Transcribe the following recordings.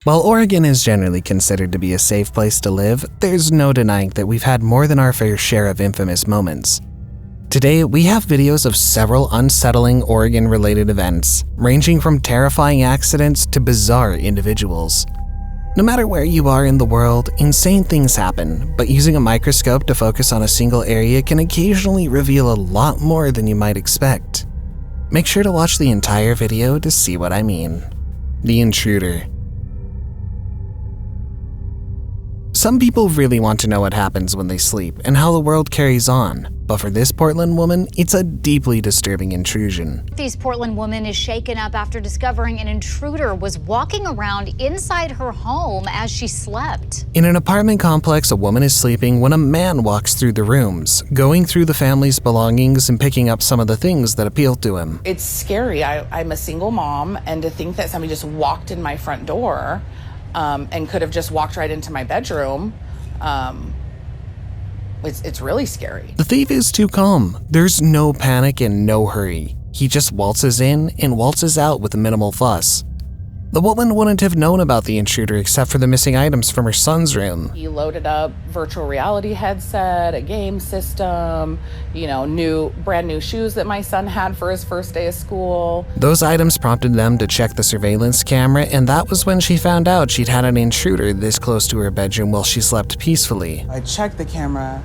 While Oregon is generally considered to be a safe place to live, there's no denying that we've had more than our fair share of infamous moments. Today, we have videos of several unsettling Oregon-related events, ranging from terrifying accidents to bizarre individuals. No matter where you are in the world, insane things happen, but using a microscope to focus on a single area can occasionally reveal a lot more than you might expect. Make sure to watch the entire video to see what I mean. The Intruder. Some people really want to know what happens when they sleep and how the world carries on, but for this Portland woman, it's a deeply disturbing intrusion. This Portland woman is shaken up after discovering an intruder was walking around inside her home as she slept. In an apartment complex, a woman is sleeping when a man walks through the rooms, going through the family's belongings and picking up some of the things that appeal to him. It's scary. I'm a single mom, and to think that somebody just walked in my front door and could have just walked right into my bedroom, it's really scary. The thief is too calm. There's no panic and no hurry. He just waltzes in and waltzes out with minimal fuss. The woman wouldn't have known about the intruder except for the missing items from her son's room. He loaded up virtual reality headset, a game system, brand new shoes that my son had for his first day of school. Those items prompted them to check the surveillance camera, and that was when she found out she'd had an intruder this close to her bedroom while she slept peacefully. I checked the camera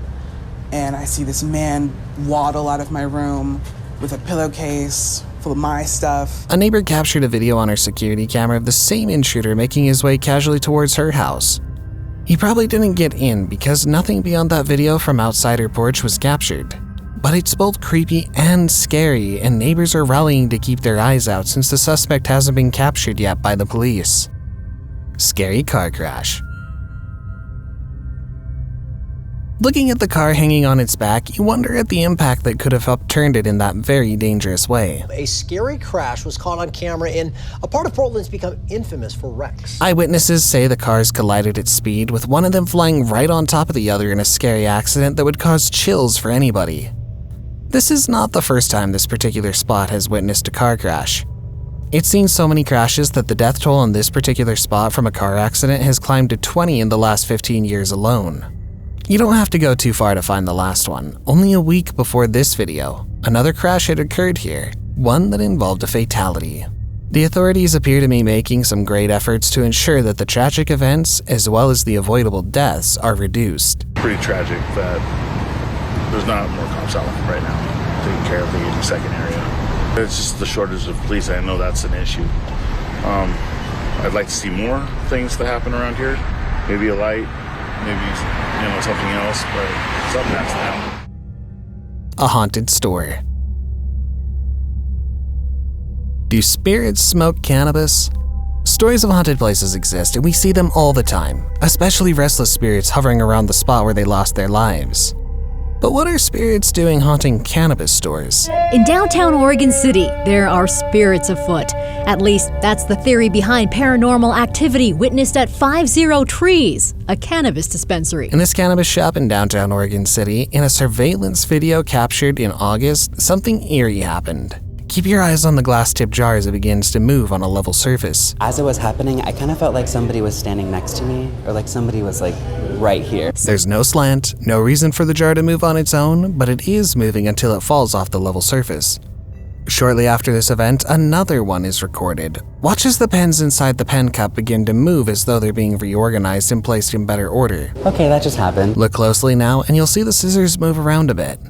and I see this man waddle out of my room with a pillowcase full of my stuff. A neighbor captured a video on her security camera of the same intruder making his way casually towards her house. He probably didn't get in because nothing beyond that video from outside her porch was captured. But it's both creepy and scary, and neighbors are rallying to keep their eyes out since the suspect hasn't been captured yet by the police. Scary car crash. Looking at the car hanging on its back, you wonder at the impact that could have upturned it in that very dangerous way. A scary crash was caught on camera in a part of Portland's become infamous for wrecks. Eyewitnesses say the cars collided at speed, with one of them flying right on top of the other in a scary accident that would cause chills for anybody. This is not the first time this particular spot has witnessed a car crash. It's seen so many crashes that the death toll on this particular spot from a car accident has climbed to 20 in the last 15 years alone. You don't have to go too far to find the last one. Only a week before this video, another crash had occurred here, one that involved a fatality. The authorities appear to be making some great efforts to ensure that the tragic events, as well as the avoidable deaths, are reduced. Pretty tragic that there's not more cops out right now taking care of the 82nd area. It's just the shortage of police. I know that's an issue. I'd like to see more things that happen around here. Maybe a light, maybe something else, but something has to happen. A haunted store. Do spirits smoke cannabis? Stories of haunted places exist, and we see them all the time, especially restless spirits hovering around the spot where they lost their lives. But what are spirits doing haunting cannabis stores? In downtown Oregon City, there are spirits afoot. At least that's the theory behind paranormal activity witnessed at 50 Trees, a cannabis dispensary. In this cannabis shop in downtown Oregon City, in a surveillance video captured in August, something eerie happened. Keep your eyes on the glass-tipped jar as it begins to move on a level surface. As it was happening, I kind of felt like somebody was standing next to me, or like somebody was right here. There's no slant, no reason for the jar to move on its own, but it is moving until it falls off the level surface. Shortly after this event, another one is recorded. Watch as the pens inside the pen cup begin to move as though they're being reorganized and placed in better order. Okay, that just happened. Look closely now and you'll see the scissors move around a bit.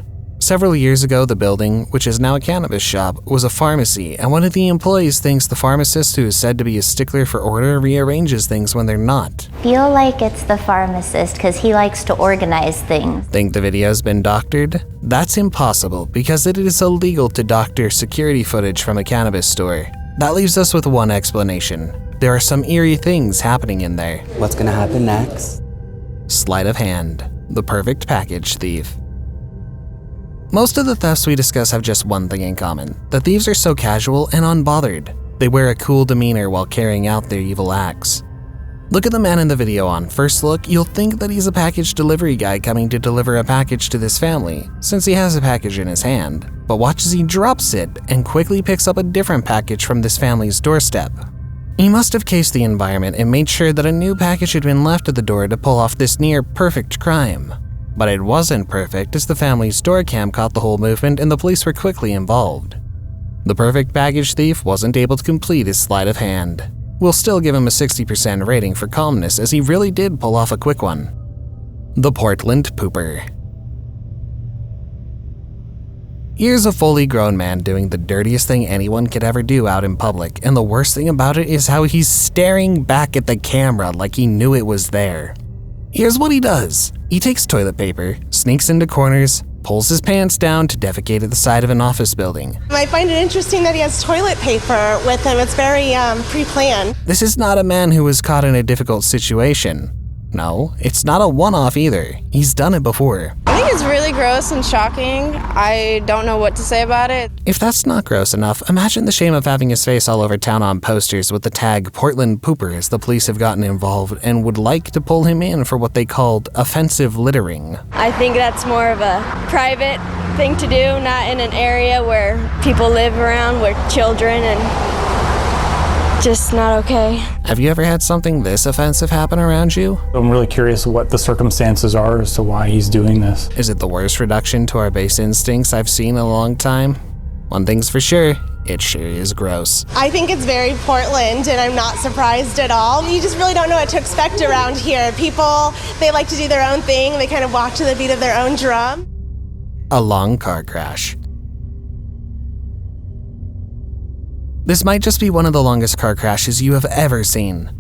Several years ago, the building, which is now a cannabis shop, was a pharmacy, and one of the employees thinks the pharmacist, who is said to be a stickler for order, rearranges things when they're not. Feel like it's the pharmacist because he likes to organize things. Think the video's been doctored? That's impossible because it is illegal to doctor security footage from a cannabis store. That leaves us with one explanation. There are some eerie things happening in there. What's gonna happen next? Sleight of hand. The perfect package thief. Most of the thefts we discuss have just one thing in common. The thieves are so casual and unbothered. They wear a cool demeanor while carrying out their evil acts. Look at the man in the video. On first look, you'll think that he's a package delivery guy coming to deliver a package to this family, since he has a package in his hand. But watch as he drops it and quickly picks up a different package from this family's doorstep. He must have cased the environment and made sure that a new package had been left at the door to pull off this near-perfect crime. But it wasn't perfect, as the family's door cam caught the whole movement and the police were quickly involved. The perfect package thief wasn't able to complete his sleight of hand. We'll still give him a 60% rating for calmness, as he really did pull off a quick one. The Portland Pooper. Here's a fully grown man doing the dirtiest thing anyone could ever do out in public, and the worst thing about it is how he's staring back at the camera like he knew it was there. Here's what he does. He takes toilet paper, sneaks into corners, pulls his pants down to defecate at the side of an office building. I find it interesting that he has toilet paper with him. It's very pre-planned. This is not a man who was caught in a difficult situation. No, it's not a one-off either. He's done it before. I think it's really gross and shocking. I don't know what to say about it. If that's not gross enough, imagine the shame of having his face all over town on posters with the tag Portland Pooper, as the police have gotten involved and would like to pull him in for what they called offensive littering. I think that's more of a private thing to do, not in an area where people live around, where children, and just not okay. Have you ever had something this offensive happen around you? I'm really curious what the circumstances are as to why he's doing this. Is it the worst reduction to our base instincts I've seen in a long time? One thing's for sure, it sure is gross. I think it's very Portland, and I'm not surprised at all. You just really don't know what to expect around here. People, they like to do their own thing. They kind of walk to the beat of their own drum. A long car crash. This might just be one of the longest car crashes you have ever seen.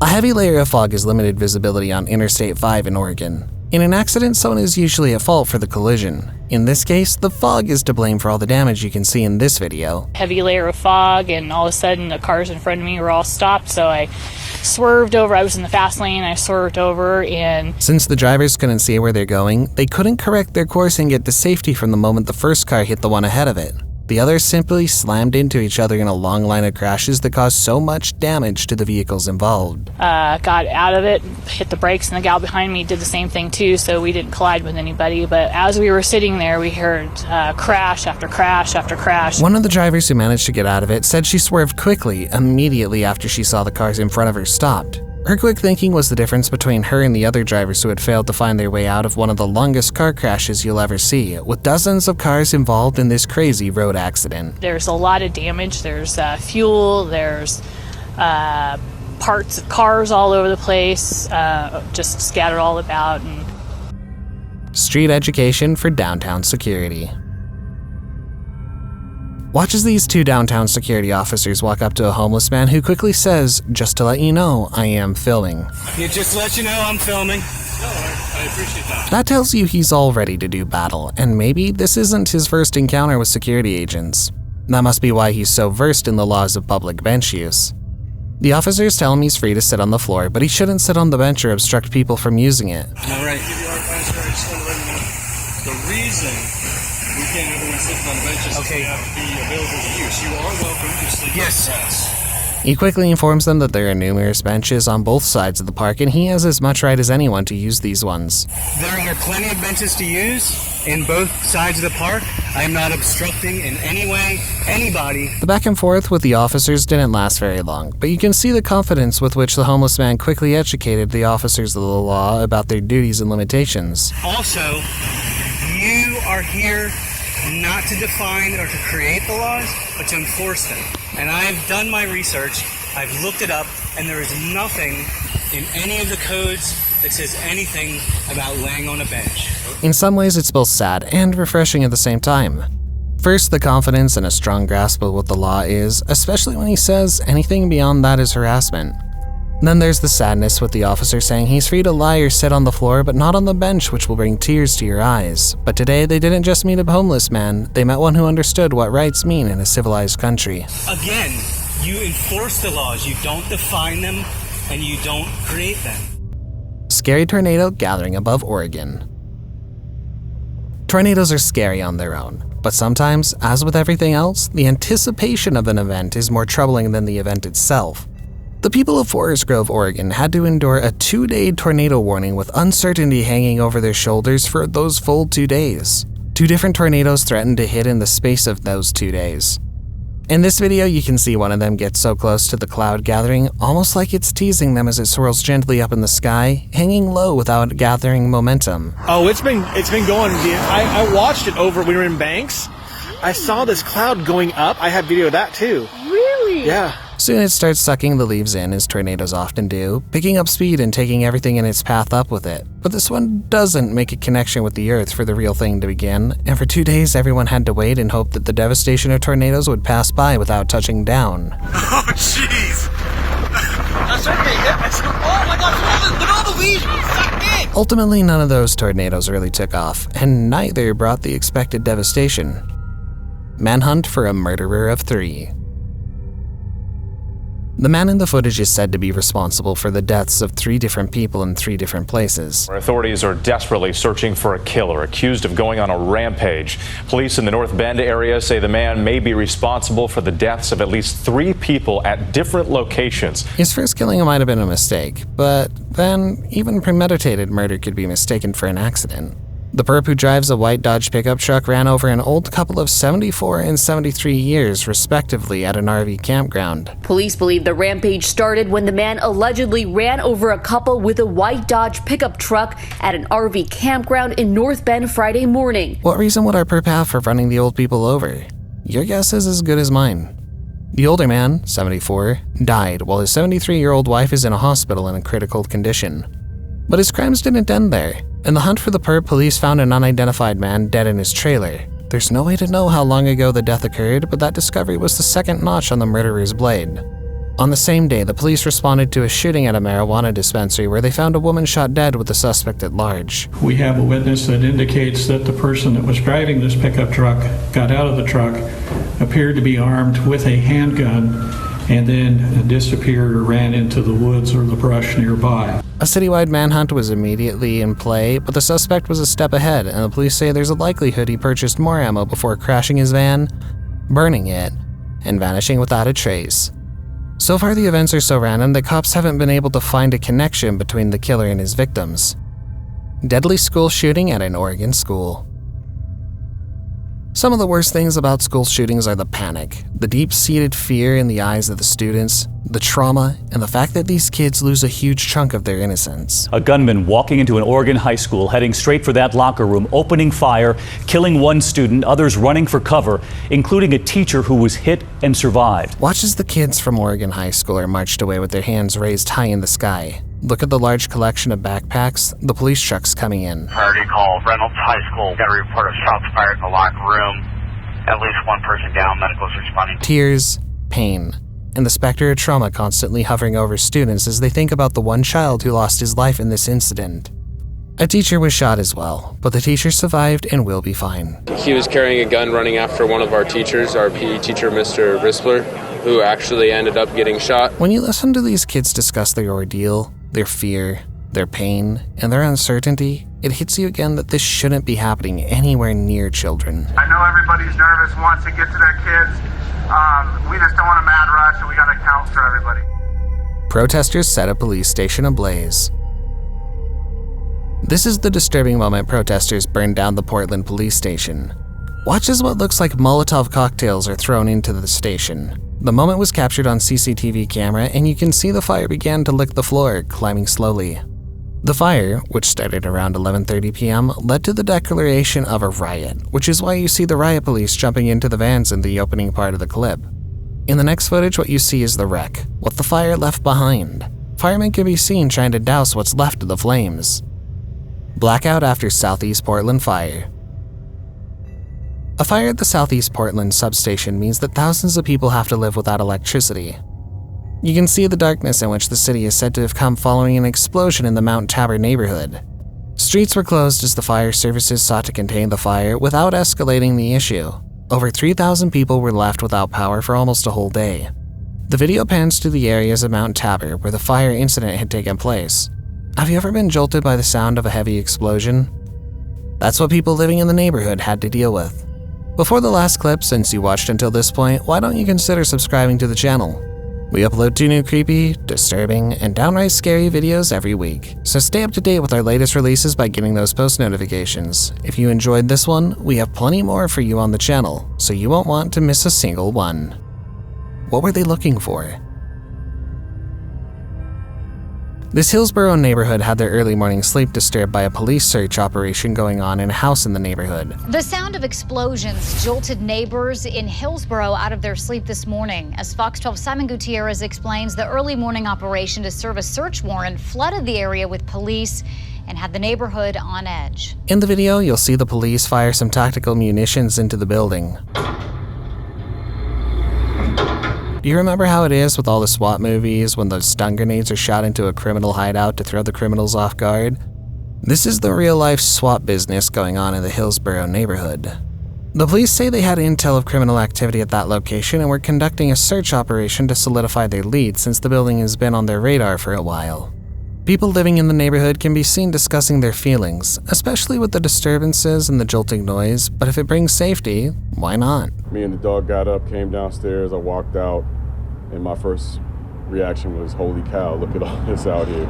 A heavy layer of fog has limited visibility on Interstate 5 in Oregon. In an accident, someone is usually at fault for the collision. In this case, the fog is to blame for all the damage you can see in this video. Heavy layer of fog, and all of a sudden the cars in front of me were all stopped, so I swerved over. I was in the fast lane, I swerved over, and since the drivers couldn't see where they're going, they couldn't correct their course and get to safety from the moment the first car hit the one ahead of it. The others simply slammed into each other in a long line of crashes that caused so much damage to the vehicles involved. Got out of it, hit the brakes, and the gal behind me did the same thing too, so we didn't collide with anybody. But as we were sitting there, we heard crash after crash after crash. One of the drivers who managed to get out of it said she swerved quickly immediately after she saw the cars in front of her stopped. Her quick thinking was the difference between her and the other drivers who had failed to find their way out of one of the longest car crashes you'll ever see, with dozens of cars involved in this crazy road accident. There's a lot of damage. There's fuel, there's parts of cars all over the place, just scattered all about. And street education for downtown security. Watch as these two downtown security officers walk up to a homeless man who quickly says, "Just to let you know, I am filming." Yeah, just to let you know, I'm filming. No, I appreciate that. That tells you he's all ready to do battle, and maybe this isn't his first encounter with security agents. That must be why he's so versed in the laws of public bench use. The officers tell him he's free to sit on the floor, but he shouldn't sit on the bench or obstruct people from using it. All right. The reason we can't have everyone sitting on the benches is we have to be available to use. You are welcome to sleep on the grass. He quickly informs them that there are numerous benches on both sides of the park, and he has as much right as anyone to use these ones. There are plenty of benches to use in both sides of the park. I am not obstructing in any way anybody. The back and forth with the officers didn't last very long, but you can see the confidence with which the homeless man quickly educated the officers of the law about their duties and limitations. Also, you are here not to define or to create the laws, but to enforce them. And I've done my research, I've looked it up, and there is nothing in any of the codes that says anything about laying on a bench. In some ways, it's both sad and refreshing at the same time. First, the confidence and a strong grasp of what the law is, especially when he says anything beyond that is harassment. Then there's the sadness with the officer saying he's free to lie or sit on the floor, but not on the bench, which will bring tears to your eyes. But today, they didn't just meet a homeless man, they met one who understood what rights mean in a civilized country. Again, you enforce the laws, you don't define them, and you don't create them. Scary tornado gathering above Oregon. Tornadoes are scary on their own, but sometimes, as with everything else, the anticipation of an event is more troubling than the event itself. The people of Forest Grove, Oregon had to endure a 2-day tornado warning with uncertainty hanging over their shoulders for those full 2 days. 2 different tornadoes threatened to hit in the space of those 2 days. In this video, you can see one of them get so close to the cloud gathering, almost like it's teasing them as it swirls gently up in the sky, hanging low without gathering momentum. Oh, it's been going. I watched it over. We were in Banks. I saw this cloud going up. I have video of that too. Really? Yeah. Soon it starts sucking the leaves in, as tornadoes often do, picking up speed and taking everything in its path up with it. But this one doesn't make a connection with the earth for the real thing to begin, and for 2 days everyone had to wait and hope that the devastation of tornadoes would pass by without touching down. Oh, jeez. That certainly hit me. Oh my gosh, look at all the leaves sucked in. Ultimately, none of those tornadoes really took off, and neither brought the expected devastation. Manhunt for a murderer of 3. The man in the footage is said to be responsible for the deaths of 3 different people in 3 different places. Authorities are desperately searching for a killer accused of going on a rampage. Police in the North Bend area say the man may be responsible for the deaths of at least 3 people at different locations. His first killing might have been a mistake, but then even premeditated murder could be mistaken for an accident. The perp who drives a white Dodge pickup truck ran over an old couple of 74 and 73 years, respectively, at an RV campground. Police believe the rampage started when the man allegedly ran over a couple with a white Dodge pickup truck at an RV campground in North Bend Friday morning. What reason would our perp have for running the old people over? Your guess is as good as mine. The older man, 74, died while his 73-year-old wife is in a hospital in a critical condition. But his crimes didn't end there. In the hunt for the perp, police found an unidentified man dead in his trailer. There's no way to know how long ago the death occurred, but that discovery was the second notch on the murderer's blade. On the same day, the police responded to a shooting at a marijuana dispensary where they found a woman shot dead with the suspect at large. We have a witness that indicates that the person that was driving this pickup truck got out of the truck, appeared to be armed with a handgun, and then disappeared or ran into the woods or the brush nearby. A citywide manhunt was immediately in play, but the suspect was a step ahead, and the police say there's a likelihood he purchased more ammo before crashing his van, burning it, and vanishing without a trace. So far, the events are so random that cops haven't been able to find a connection between the killer and his victims. Deadly school shooting at an Oregon school. Some of the worst things about school shootings are the panic, the deep-seated fear in the eyes of the students, the trauma, and the fact that these kids lose a huge chunk of their innocence. A gunman walking into an Oregon high school, heading straight for that locker room, opening fire, killing one student, others running for cover, including a teacher who was hit and survived. Watch as the kids from Oregon High School are marched away with their hands raised high in the sky. Look at the large collection of backpacks, the police trucks coming in. Priority call, Reynolds High School. Got a report of shots fired in the locker room. At least one person down, medical's responding. Tears, pain, and the specter of trauma constantly hovering over students as they think about the one child who lost his life in this incident. A teacher was shot as well, but the teacher survived and will be fine. He was carrying a gun running after one of our teachers, our PE teacher, Mr. Rispler, who actually ended up getting shot. When you listen to these kids discuss their ordeal, their fear, their pain, and their uncertainty, it hits you again that this shouldn't be happening anywhere near children. I know everybody's nervous, wants to get to their kids. We just don't want a mad rush, and we got to count for everybody. Protesters set a police station ablaze. This is the disturbing moment protesters burned down the Portland police station. Watch as what looks like Molotov cocktails are thrown into the station. The moment was captured on CCTV camera, and you can see the fire began to lick the floor, climbing slowly. The fire, which started around 11:30 p.m., led to the declaration of a riot, which is why you see the riot police jumping into the vans in the opening part of the clip. In the next footage, what you see is the wreck, what the fire left behind. Firemen can be seen trying to douse what's left of the flames. Blackout after Southeast Portland fire. A fire at the Southeast Portland substation means that thousands of people have to live without electricity. You can see the darkness in which the city is said to have come following an explosion in the Mount Tabor neighborhood. Streets were closed as the fire services sought to contain the fire without escalating the issue. Over 3,000 people were left without power for almost a whole day. The video pans to the areas of Mount Tabor where the fire incident had taken place. Have you ever been jolted by the sound of a heavy explosion? That's what people living in the neighborhood had to deal with. Before the last clip, since you watched until this point, why don't you consider subscribing to the channel? We upload 2 new creepy, disturbing, and downright scary videos every week, so stay up to date with our latest releases by getting those post notifications. If you enjoyed this one, we have plenty more for you on the channel, so you won't want to miss a single one. What were they looking for? This Hillsborough neighborhood had their early morning sleep disturbed by a police search operation going on in a house in the neighborhood. The sound of explosions jolted neighbors in Hillsborough out of their sleep this morning. As Fox 12's Simon Gutierrez explains, the early morning operation to serve a search warrant flooded the area with police and had the neighborhood on edge. In the video, you'll see the police fire some tactical munitions into the building. Do you remember how it is with all the SWAT movies when those stun grenades are shot into a criminal hideout to throw the criminals off guard? This is the real-life SWAT business going on in the Hillsborough neighborhood. The police say they had intel of criminal activity at that location and were conducting a search operation to solidify their lead since the building has been on their radar for a while. People living in the neighborhood can be seen discussing their feelings, especially with the disturbances and the jolting noise, but if it brings safety, why not? Me and the dog got up, came downstairs, I walked out, and my first reaction was, holy cow, look at all this out here.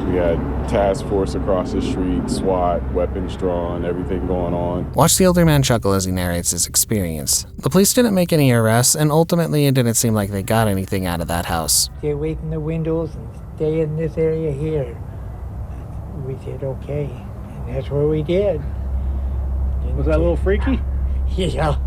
We had task force across the street, SWAT, weapons drawn, everything going on. Watch the older man chuckle as he narrates his experience. The police didn't make any arrests, and ultimately it didn't seem like they got anything out of that house. Stay away from the windows and stay in this area here. We said, okay, and that's what we did. Was that a little freaky? Yeah.